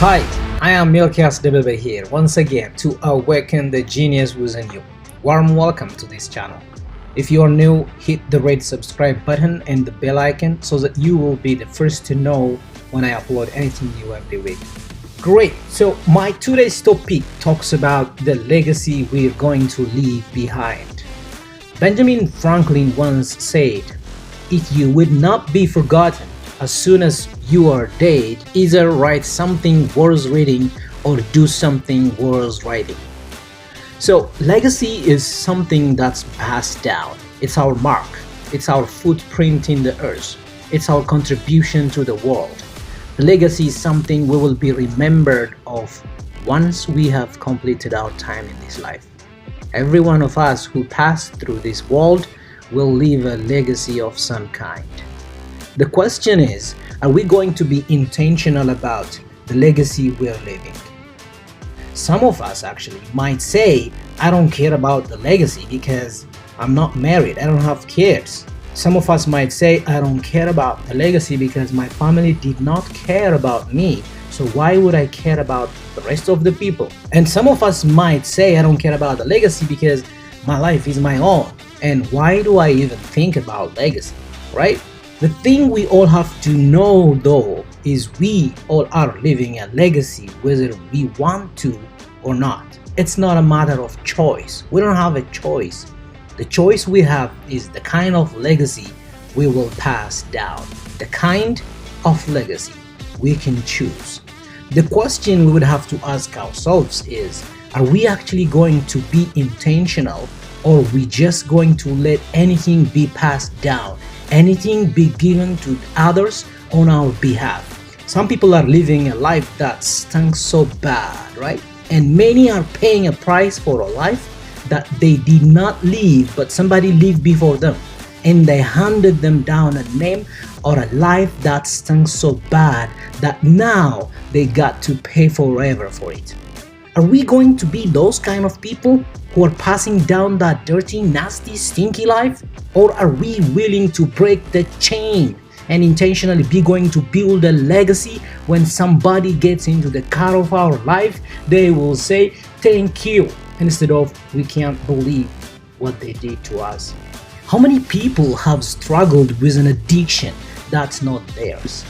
Hi, I am Milkias Debebe here once again to awaken the genius within you. Warm welcome to this channel. If you are new, hit the red subscribe button and the bell icon so that you will be the first to know when I upload anything new every week. Great, so my today's topic talks about the legacy we're going to leave behind. Benjamin Franklin once said, "If you would not be forgotten as soon as you are dead, either write something worth reading or do something worth writing." So legacy is something that's passed down. It's our mark. It's our footprint in the earth. It's our contribution to the world. Legacy is something we will be remembered of once we have completed our time in this life. Every one of us who passed through this world will leave a legacy of some kind. The question is, are we going to be intentional about the legacy we're leaving? Some of us actually might say, "I don't care about the legacy because I'm not married, I don't have kids." Some of us might say, "I don't care about the legacy because my family did not care about me, so why would I care about the rest of the people?" And some of us might say, "I don't care about the legacy because my life is my own, and why do I even think about legacy?" Right? The thing we all have to know though is we all are leaving a legacy whether we want to or not. It's not a matter of choice. We don't have a choice. The choice we have is the kind of legacy we will pass down, the kind of legacy we can choose. The question we would have to ask ourselves is, are we actually going to be intentional, or are we just going to let anything be passed down, anything be given to others on our behalf? Some people are living a life that stinks so bad, right? And many are paying a price for a life that they did not live, but somebody lived before them, and they handed them down a name or a life that stinks so bad that now they got to pay forever for it. Are we going to be those kind of people who are passing down that dirty, nasty, stinky life? Or are we willing to break the chain and intentionally be going to build a legacy? When somebody gets into the car of our life, they will say, "Thank you," instead of "We can't believe what they did to us." How many people have struggled with an addiction that's not theirs?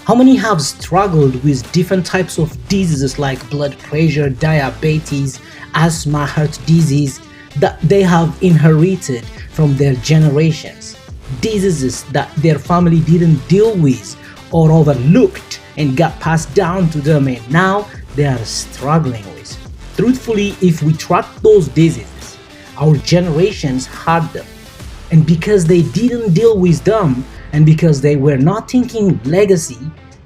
How many have struggled with different types of diseases like blood pressure, diabetes, asthma, heart disease that they have inherited from their generations? Diseases that their family didn't deal with or overlooked and got passed down to them, and now they are struggling with. Truthfully, if we track those diseases, our generations had them. And because they didn't deal with them, and because they were not thinking legacy,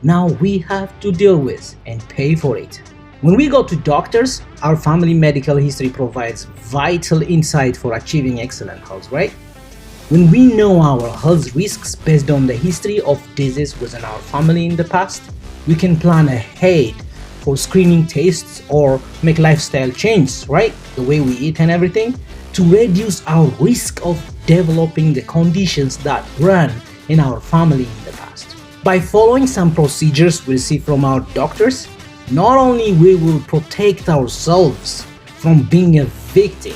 now we have to deal with and pay for it. When we go to doctors, our family medical history provides vital insight for achieving excellent health, right? When we know our health risks based on the history of disease within our family in the past, we can plan ahead for screening tests or make lifestyle changes, right? The way we eat and everything, to reduce our risk of developing the conditions that run in our family in the past. By following some procedures we see from our doctors, not only we will protect ourselves from being a victim,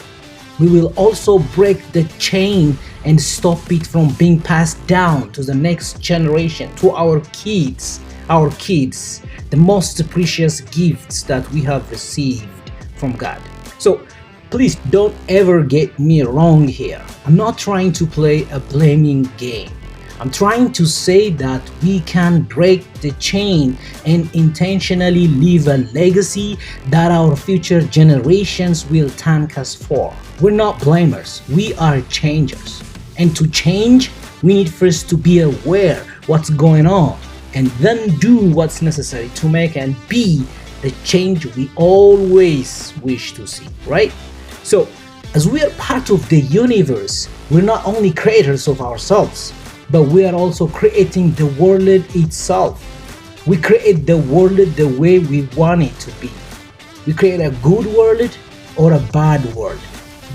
we will also break the chain and stop it from being passed down to the next generation, to our kids. Our kids, the most precious gifts that we have received from God. So please don't ever get me wrong here. I'm not trying to play a blaming game. I'm trying to say that we can break the chain and intentionally leave a legacy that our future generations will thank us for. We're not blamers, we are changers. And to change, we need first to be aware what's going on, and then do what's necessary to make and be the change we always wish to see, right? So, as we are part of the universe, we're not only creators of ourselves, but we are also creating the world itself. We create the world the way we want it to be. We create a good world or a bad world.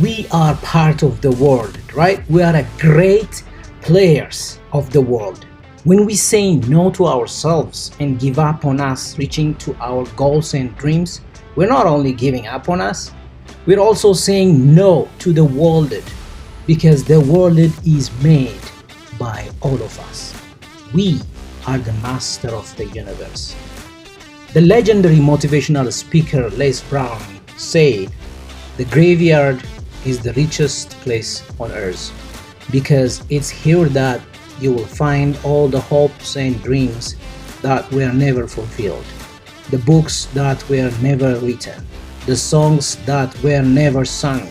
We are part of the world, right? We are a great players of the world. When we say no to ourselves and give up on us reaching to our goals and dreams, we're not only giving up on us, we're also saying no to the world, because the world is made by all of us. We are the master of the universe. The legendary motivational speaker Les Brown said, "The graveyard is the richest place on earth, because it's here that you will find all the hopes and dreams that were never fulfilled, the books that were never written, the songs that were never sung,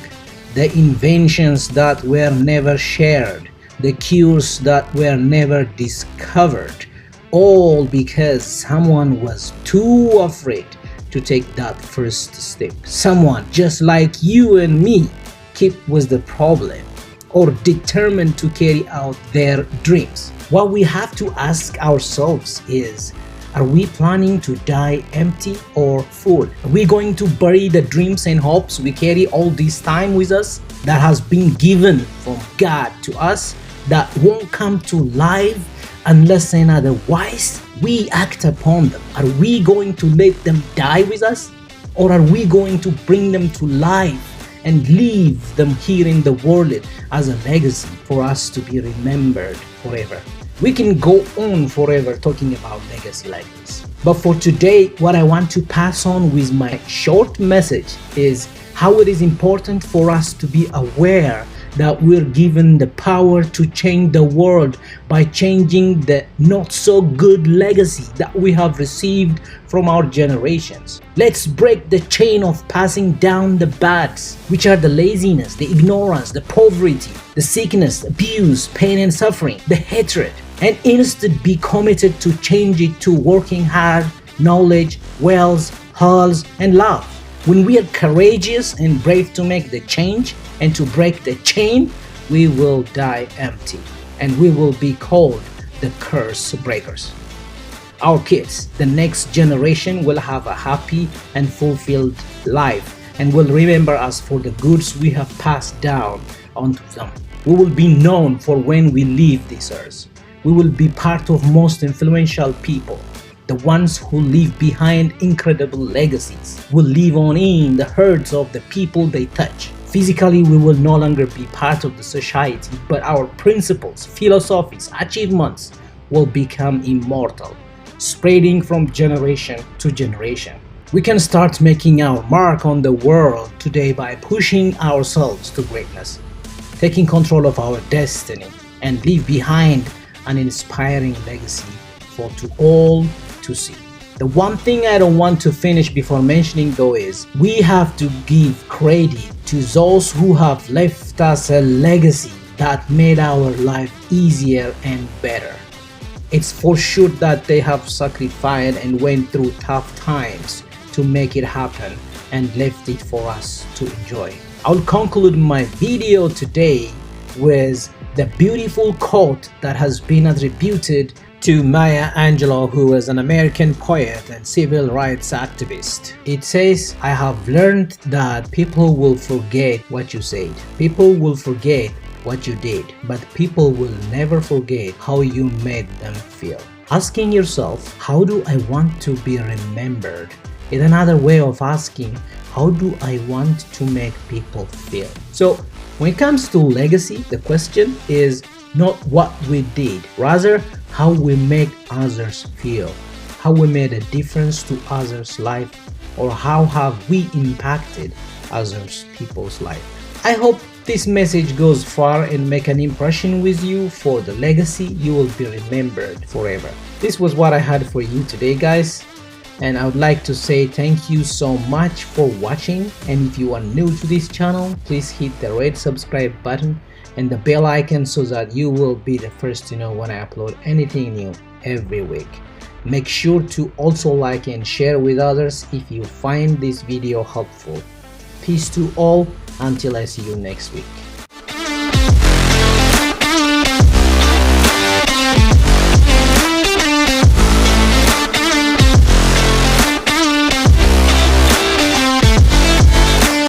the inventions that were never shared, the cures that were never discovered, all because someone was too afraid to take that first step. Someone just like you and me keep with the problem, or determined to carry out their dreams." What we have to ask ourselves is, are we planning to die empty or full? Are we going to bury the dreams and hopes we carry all this time with us, that has been given from God to us, that won't come to life unless and otherwise we act upon them? Are we going to let them die with us, or are we going to bring them to life and leave them here in the world as a legacy for us to be remembered forever? We can go on forever talking about legacy like this, but for today, what I want to pass on with my short message is how it is important for us to be aware that we're given the power to change the world by changing the not so good legacy that we have received from our generations. Let's break the chain of passing down the bads, which are the laziness, the ignorance, the poverty, the sickness, abuse, pain and suffering, the hatred, and instead be committed to change it to working hard, knowledge, wealth, health and love. When we are courageous and brave to make the change and to break the chain, we will die empty and we will be called the curse breakers. Our kids, the next generation, will have a happy and fulfilled life and will remember us for the goods we have passed down onto them. We will be known for when we leave this earth. We will be part of most influential people. The ones who leave behind incredible legacies will live on in the hearts of the people they touch. Physically, we will no longer be part of the society, but our principles, philosophies, achievements will become immortal, spreading from generation to generation. We can start making our mark on the world today by pushing ourselves to greatness, taking control of our destiny, and leave behind an inspiring legacy for to all to see. The one thing I don't want to finish before mentioning though is, we have to give credit to those who have left us a legacy that made our life easier and better. It's for sure that they have sacrificed and went through tough times to make it happen and left it for us to enjoy. I'll conclude my video today with the beautiful quote that has been attributed to Maya Angelou, who is an American poet and civil rights activist. It says, "I have learned that people will forget what you said. People will forget what you did, but people will never forget how you made them feel." Asking yourself, how do I want to be remembered, is another way of asking, how do I want to make people feel? So when it comes to legacy, the question is not what we did, rather how we make others feel, how we made a difference to others' life, or how have we impacted others people's life. I hope this message goes far and make an impression with you for the legacy you will be remembered forever. This was what I had for you today, guys, and I would like to say thank you so much for watching, and if you are new to this channel, please hit the red subscribe button and the bell icon so that you will be the first to know when I upload anything new every week. Make sure to also like and share with others if you find this video helpful. Peace to all, until I see you next week.